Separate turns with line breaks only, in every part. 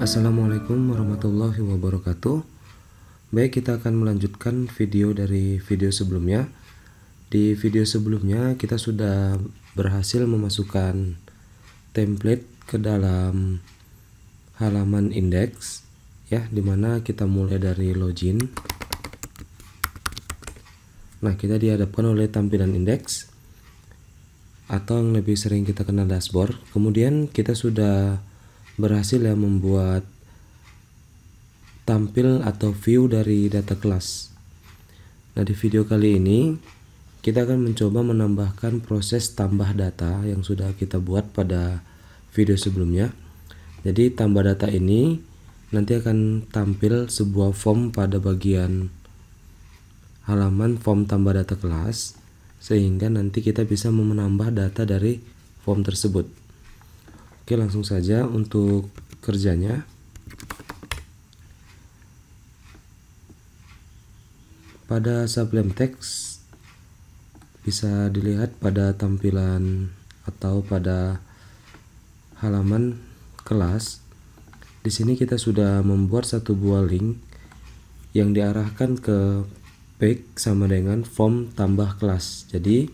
Assalamualaikum warahmatullahi wabarakatuh. Baik, kita akan melanjutkan video dari video sebelumnya. Di video sebelumnya kita sudah berhasil memasukkan template ke dalam halaman indeks ya, dimana kita mulai dari login. Nah, kita dihadapkan oleh tampilan indeks atau yang lebih sering kita kenal dashboard. Kemudian kita sudah berhasil ya membuat tampil atau view dari data kelas. Nah, di video kali ini kita akan mencoba menambahkan proses tambah data yang sudah kita buat pada video sebelumnya. Jadi tambah data ini nanti akan tampil sebuah form pada bagian halaman form tambah data kelas, sehingga nanti kita bisa menambah data dari form tersebut. Oke, langsung saja untuk kerjanya. Pada sublime text bisa dilihat pada tampilan atau pada halaman kelas. Di sini kita sudah membuat satu buah link yang diarahkan ke page sama dengan form tambah kelas. Jadi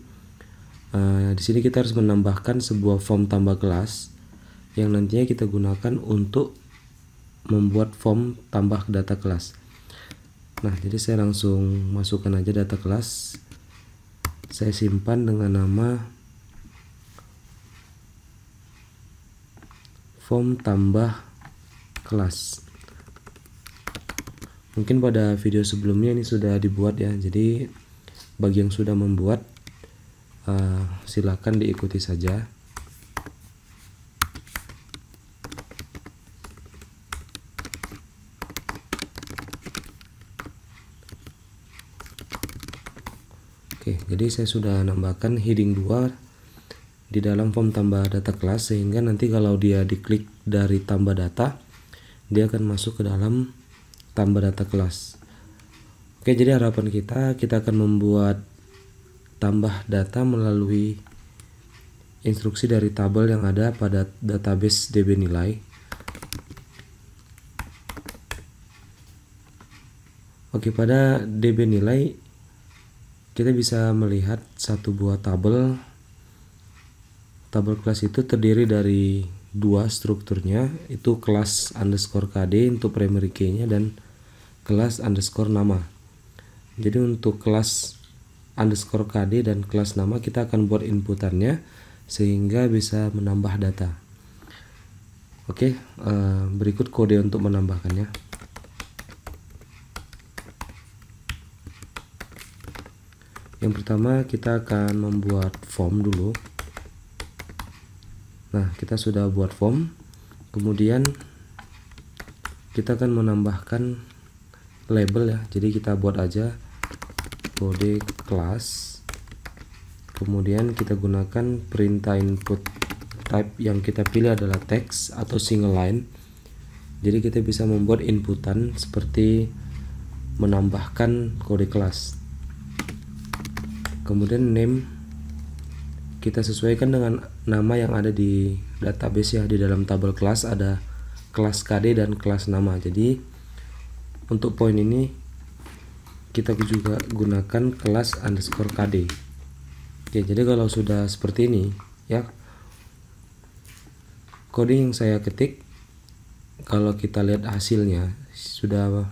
di sini kita harus menambahkan sebuah form tambah kelas yang nantinya kita gunakan untuk membuat form tambah data kelas. Nah, jadi saya langsung masukkan aja data kelas. Saya simpan dengan nama form tambah kelas. Mungkin pada video sebelumnya ini sudah dibuat ya, jadi bagi yang sudah membuat silakan diikuti saja. Oke, jadi saya sudah nambahkan heading 2 di dalam form tambah data kelas, sehingga nanti kalau dia diklik dari tambah data, dia akan masuk ke dalam tambah data kelas. Oke, jadi harapan kita akan membuat tambah data melalui instruksi dari tabel yang ada pada database DB nilai. Oke, pada DB nilai kita bisa melihat satu buah tabel. Tabel kelas itu terdiri dari dua strukturnya, itu kelas underscore KD untuk primary key-nya dan kelas underscore nama. Jadi untuk kelas underscore KD dan kelas nama kita akan buat inputannya sehingga bisa menambah data. Oke, berikut kode untuk menambahkannya. Yang pertama kita akan membuat form dulu. Nah, kita sudah buat form. Kemudian kita akan menambahkan label ya. Jadi kita buat aja kode kelas. Kemudian kita gunakan perintah input type yang kita pilih adalah text atau single line. Jadi kita bisa membuat inputan seperti menambahkan kode kelas. Kemudian name kita sesuaikan dengan nama yang ada di database ya. Di dalam tabel kelas ada kelas KD dan kelas nama. Jadi untuk poin ini kita juga gunakan kelas underscore KD. Oke, jadi kalau sudah seperti ini ya, kode yang saya ketik, kalau kita lihat hasilnya sudah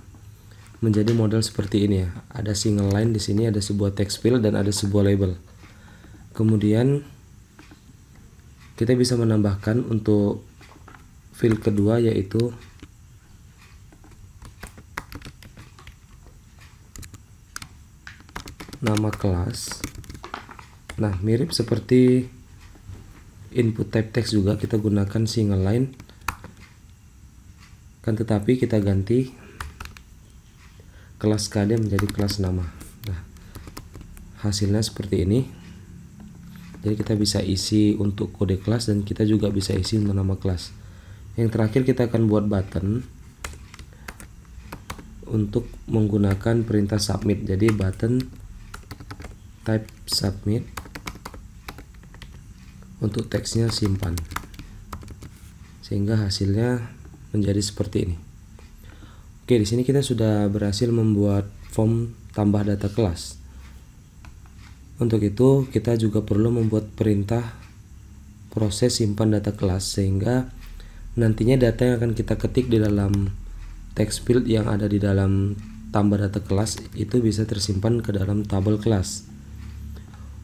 menjadi model seperti ini ya. Ada single line di sini, ada sebuah text field dan ada sebuah label. Kemudian kita bisa menambahkan untuk field kedua yaitu nama kelas. Nah, mirip seperti input type text juga, kita gunakan single line. Kan tetapi kita ganti kelas KD menjadi kelas nama. Nah, hasilnya seperti ini. Jadi kita bisa isi untuk kode kelas dan kita juga bisa isi untuk nama kelas. Yang terakhir kita akan buat button untuk menggunakan perintah submit. Jadi button type submit, untuk teksnya simpan, sehingga hasilnya menjadi seperti ini. Oke, di sini kita sudah berhasil membuat form tambah data kelas. Untuk itu kita juga perlu membuat perintah proses simpan data kelas, sehingga nantinya data yang akan kita ketik di dalam text field yang ada di dalam tambah data kelas itu bisa tersimpan ke dalam tabel kelas.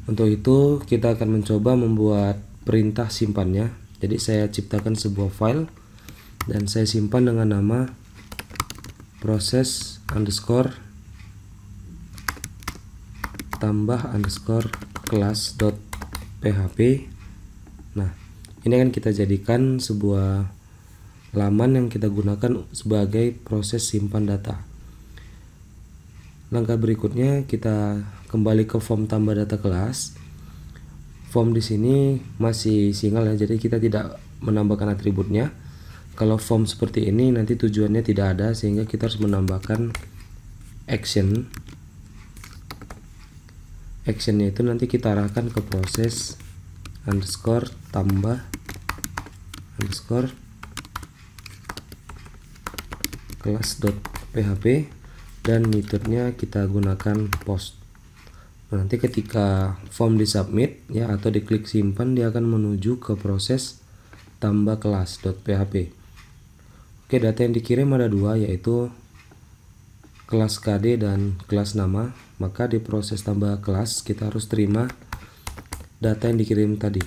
Untuk itu kita akan mencoba membuat perintah simpannya. Jadi saya ciptakan sebuah file dan saya simpan dengan nama proses underscore tambah underscore kelas.php. Nah, ini akan kita jadikan sebuah laman yang kita gunakan sebagai proses simpan data. Langkah berikutnya kita kembali ke form tambah data kelas. Form di sini masih single ya, jadi kita tidak menambahkan atributnya. Kalau form seperti ini nanti tujuannya tidak ada, sehingga kita harus menambahkan action. Actionnya itu nanti kita arahkan ke proses underscore tambah underscore kelas.php dan metodenya kita gunakan post. Nanti ketika form disubmit ya atau diklik simpan, dia akan menuju ke proses tambah kelas.php. Oke, data yang dikirim ada dua, yaitu kelas KD dan kelas nama. Maka di proses tambah kelas kita harus terima data yang dikirim tadi.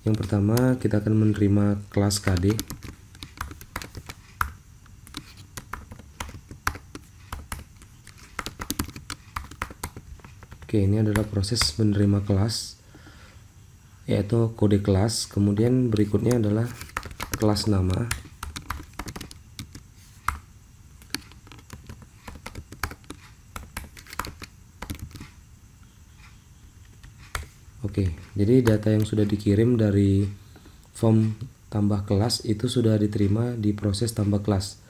Yang pertama kita akan menerima kelas KD. Oke, ini adalah proses menerima kelas, yaitu kode kelas. Kemudian berikutnya adalah kelas nama. Oke, jadi data yang sudah dikirim dari form tambah kelas itu sudah diterima di proses tambah kelas.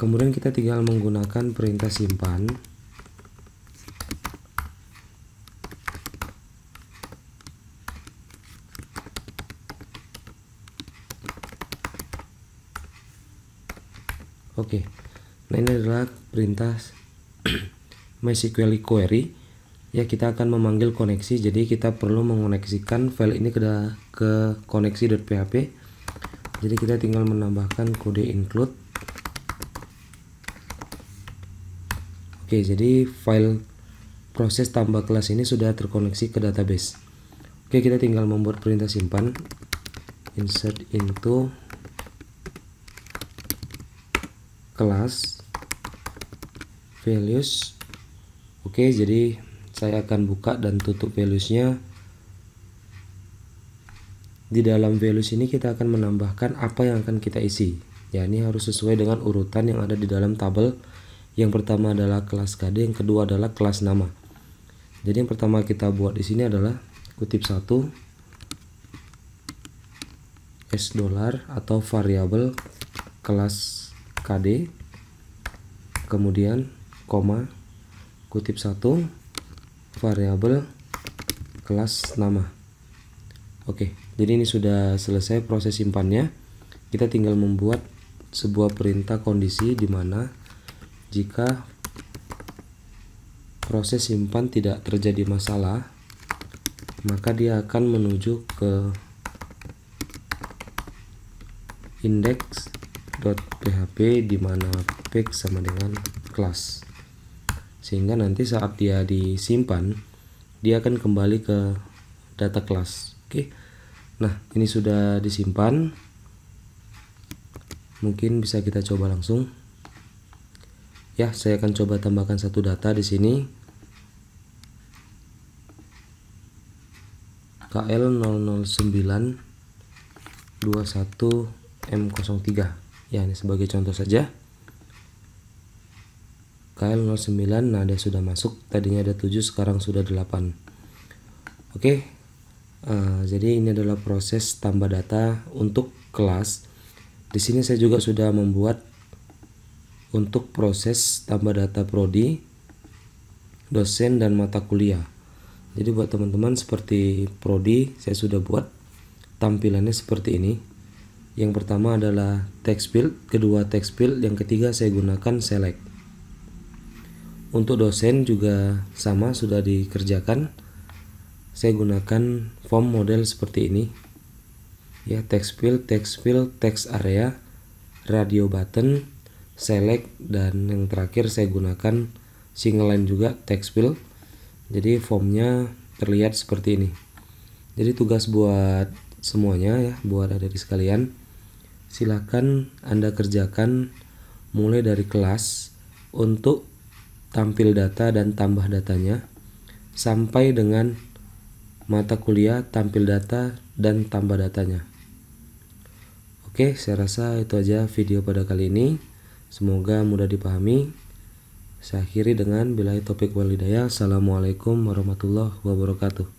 Kemudian kita tinggal menggunakan perintah simpan. Oke, nah ini adalah perintah MySQL query. Ya, kita akan memanggil koneksi, jadi kita perlu mengoneksikan file ini ke koneksi.php. Jadi kita tinggal menambahkan kode include. Oke, jadi file proses tambah kelas ini sudah terkoneksi ke database. Oke, kita tinggal membuat perintah simpan insert into kelas values. Oke, jadi saya akan buka dan tutup values-nya. Di dalam values ini kita akan menambahkan apa yang akan kita isi. Ya, ini harus sesuai dengan urutan yang ada di dalam tabel. Yang pertama adalah kelas KD, yang kedua adalah kelas nama. Jadi yang pertama kita buat di sini adalah kutip 1 $, atau variabel kelas KD, kemudian koma, kutip 1 variabel kelas nama. Oke, jadi ini sudah selesai proses simpannya. Kita tinggal membuat sebuah perintah kondisi di mana jika proses simpan tidak terjadi masalah, maka dia akan menuju ke index.php di mana page sama dengan kelas, sehingga nanti saat dia disimpan dia akan kembali ke data kelas. Oke, nah ini sudah disimpan, mungkin bisa kita coba langsung. Ya, saya akan coba tambahkan satu data di sini, KL00921M03. Ya, ini sebagai contoh saja. KL09, nah dia sudah masuk, tadinya ada 7, sekarang sudah 8. Oke, jadi ini adalah proses tambah data untuk kelas. Di sini saya juga sudah membuat untuk proses tambah data prodi, dosen, dan mata kuliah. Jadi buat teman-teman seperti prodi, saya sudah buat tampilannya seperti ini. Yang pertama adalah text field, kedua text field, yang ketiga saya gunakan select. Untuk dosen juga sama, sudah dikerjakan. Saya gunakan form model seperti ini. Ya, text field, text area, radio button, select, dan yang terakhir saya gunakan single line juga text field. Jadi formnya terlihat seperti ini. Jadi tugas buat semuanya ya, buat adik sekalian, silakan Anda kerjakan mulai dari kelas untuk tampil data dan tambah datanya sampai dengan mata kuliah tampil data dan tambah datanya. Oke, saya rasa itu aja video pada kali ini. Semoga mudah dipahami. Saya akhiri dengan billahi taufik wal hidayah. Assalamualaikum warahmatullahi wabarakatuh.